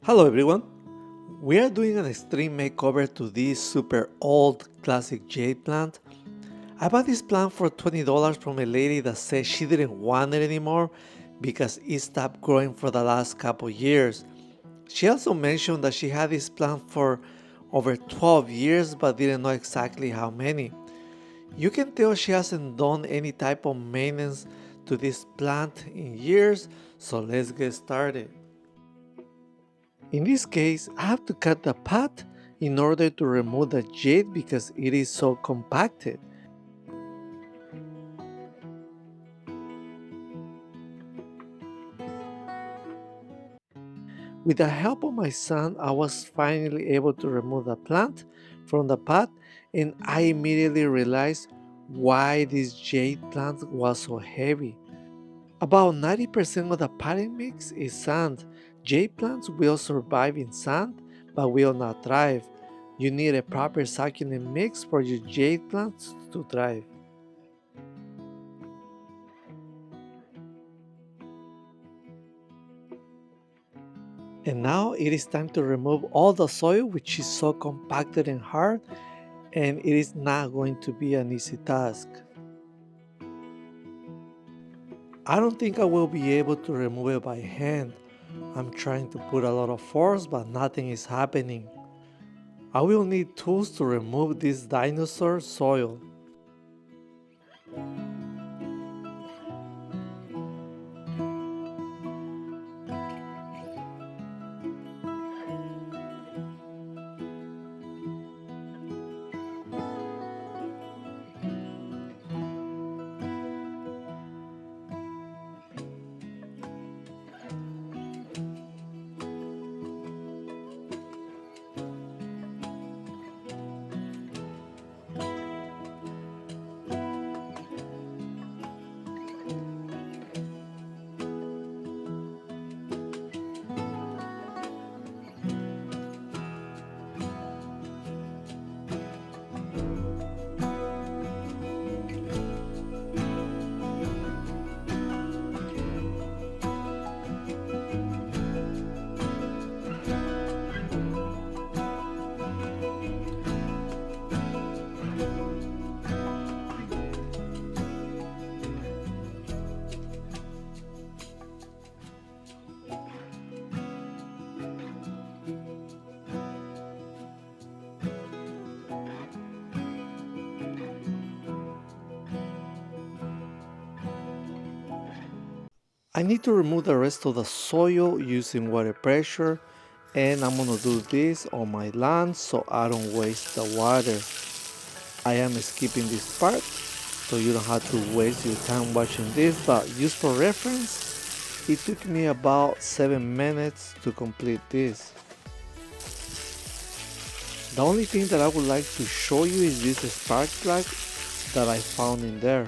Hello everyone! We are doing an extreme makeover to this super old classic jade plant. I bought this plant for $20 from a lady that said she didn't want it anymore because it stopped growing for the last couple years. She also mentioned that she had this plant for over 12 years but didn't know exactly how many. You can tell she hasn't done any type of maintenance to this plant in years, so let's get started. In this case, I have to cut the pot in order to remove the jade because it is so compacted. With the help of my son, I was finally able to remove the plant from the pot, and I immediately realized why this jade plant was so heavy. About 90% of the potting mix is sand. Jade plants will survive in sand but will not thrive. You need a proper succulent mix for your jade plants to thrive. And now it is time to remove all the soil, which is so compacted and hard, and it is not going to be an easy task. I don't think I will be able to remove it by hand. I'm trying to put a lot of force, but nothing is happening. I will need tools to remove this dinosaur soil. I need to remove the rest of the soil using water pressure, and I'm gonna do this on my lawn so I don't waste the water. I am skipping this part so you don't have to waste your time watching this, but just for reference, it took me about 7 minutes to complete this. The only thing that I would like to show you is this spark plug that I found in there.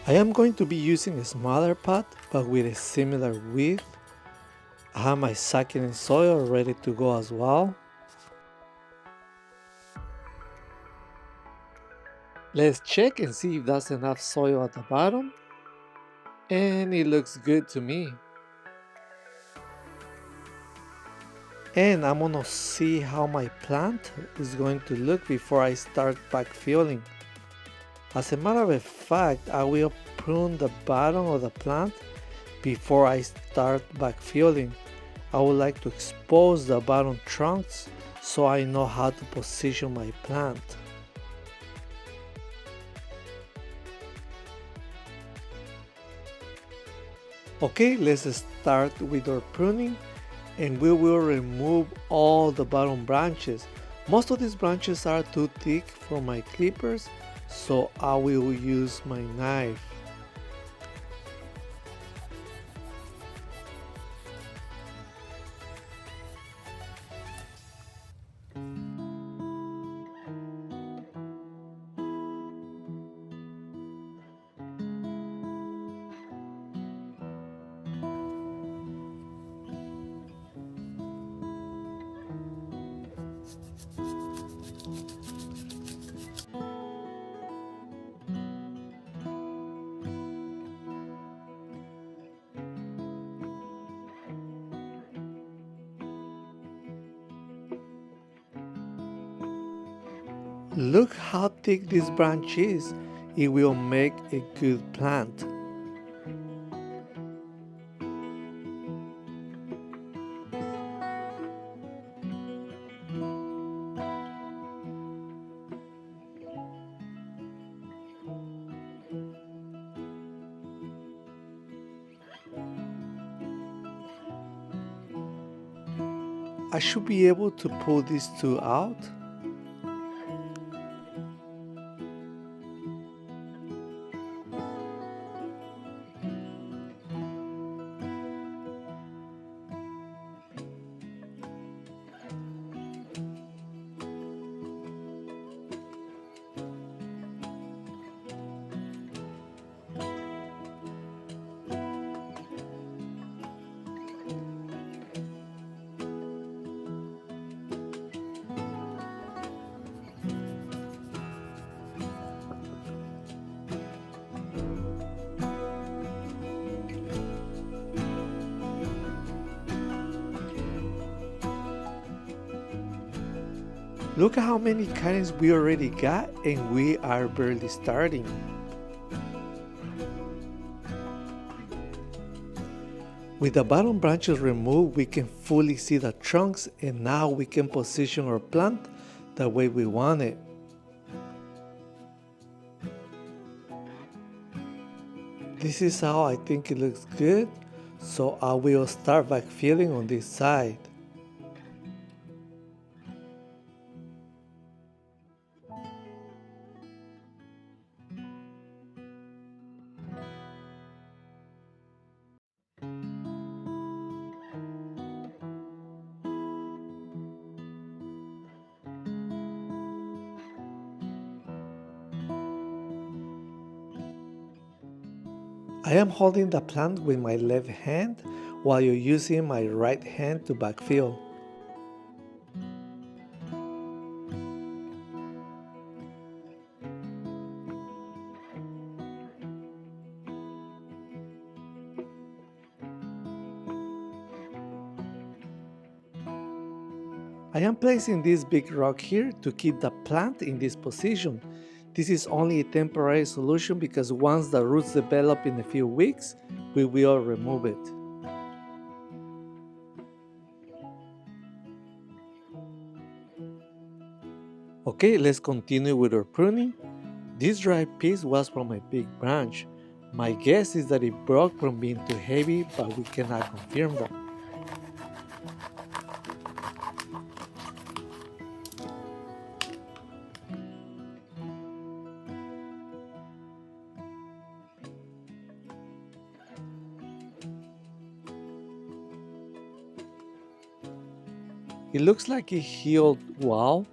I am going to be using a smaller pot but with a similar width. I have my succulent soil ready to go as well. Let's check and see if that's enough soil at the bottom, and it looks good to me. And I'm gonna see how my plant is going to look before I start backfilling. As a matter of fact, I will prune the bottom of the plant before I start backfilling. I would like to expose the bottom trunks so I know how to position my plant. Okay, let's start with our pruning, and we will remove all the bottom branches. Most of these branches are too thick for my clippers, so I will use my knife. Look how thick this branch is. It will make a good plant. I should be able to pull these two out. Look at how many cuttings we already got, and we are barely starting. With the bottom branches removed, we can fully see the trunks, and now we can position our plant the way we want it. This is how I think it looks good, so I will start backfilling on this side. I am holding the plant with my left hand while you're using my right hand to backfill. I am placing this big rock here to keep the plant in this position. This is only a temporary solution because once the roots develop in a few weeks, we will remove it. Okay, let's continue with our pruning. This dry piece was from a big branch. My guess is that it broke from being too heavy, but we cannot confirm that. It looks like it healed well,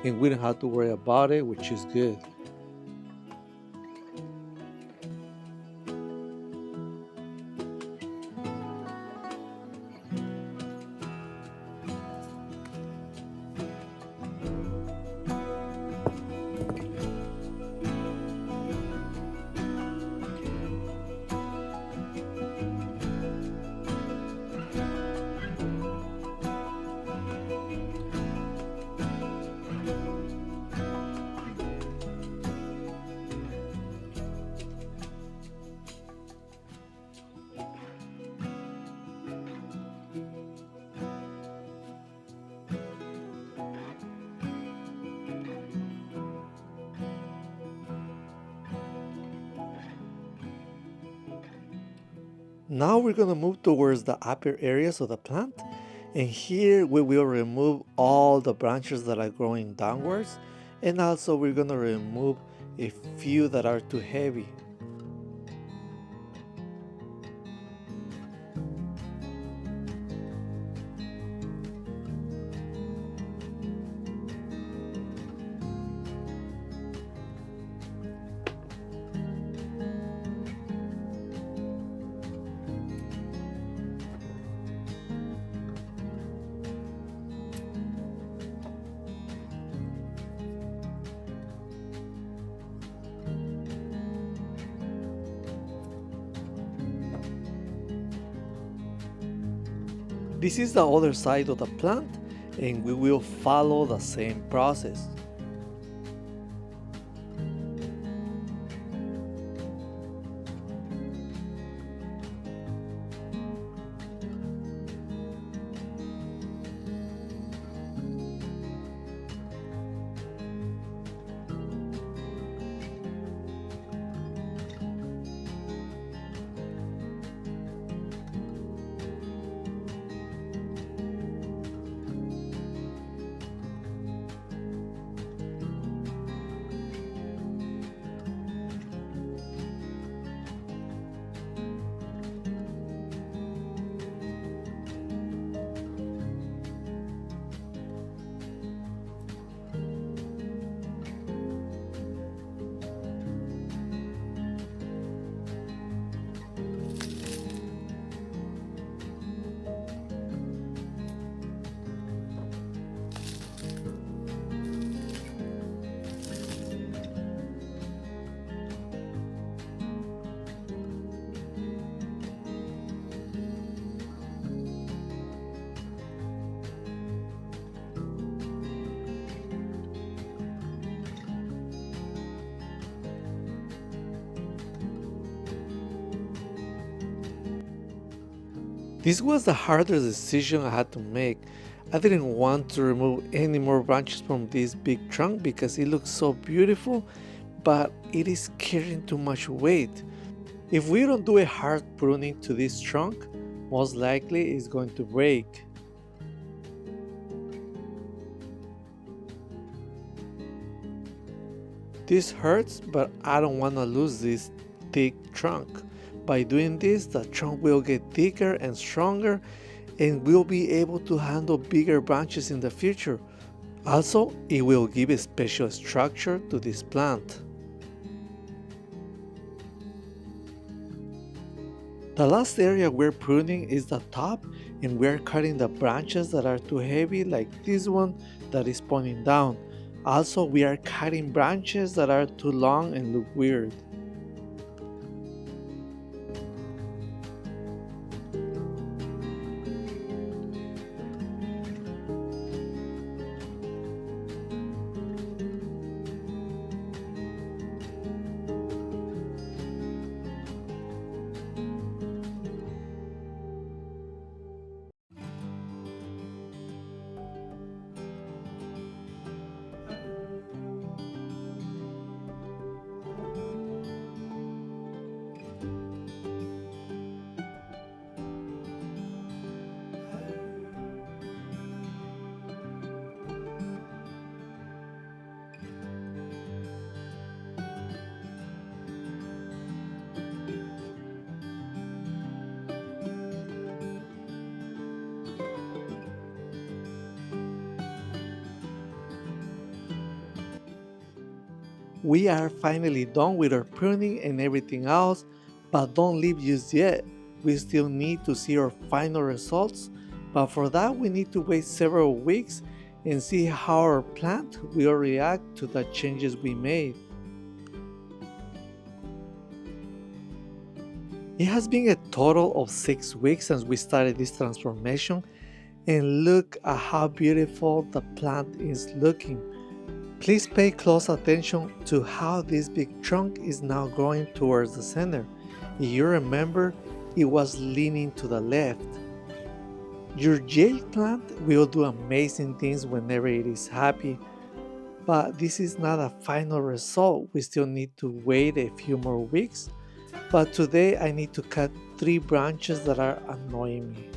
and we don't have to worry about it, which is good. Now we're going to move towards the upper areas of the plant, and here we will remove all the branches that are growing downwards, and also we're going to remove a few that are too heavy. This is the other side of the plant, and we will follow the same process. This was the hardest decision I had to make. I didn't want to remove any more branches from this big trunk because it looks so beautiful, but it is carrying too much weight. If we don't do a hard pruning to this trunk, most likely it's going to break. This hurts, but I don't want to lose this thick trunk. By doing this, the trunk will get thicker and stronger and we'll be able to handle bigger branches in the future. Also, it will give a special structure to this plant. The last area we're pruning is the top, and we're cutting the branches that are too heavy, like this one that is pointing down. Also, we are cutting branches that are too long and look weird. We are finally done with our pruning and everything else, but don't leave just yet. We still need to see our final results, but for that we need to wait several weeks and see how our plant will react to the changes we made. It has been a total of 6 weeks since we started this transformation, and look at how beautiful the plant is looking. Please pay close attention to how this big trunk is now growing towards the center. If you remember, it was leaning to the left. Your jade plant will do amazing things whenever it is happy, but this is not a final result. We still need to wait a few more weeks, but today I need to cut 3 branches that are annoying me.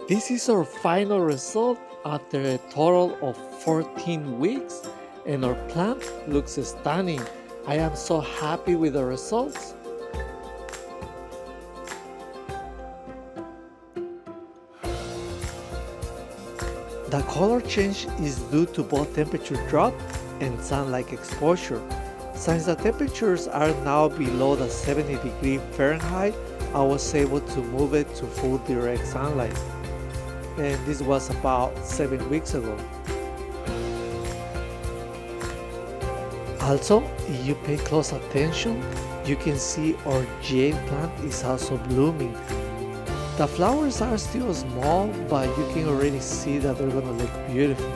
This is our final result after a total of 14 weeks, and our plant looks stunning. I am so happy with the results. The color change is due to both temperature drop and sunlight exposure. Since the temperatures are now below the 70 Fahrenheit, I was able to move it to full direct sunlight. And this was about 7 weeks ago. Also, if you pay close attention, you can see our jade plant is also blooming. The flowers are still small, but you can already see that they're gonna look beautiful.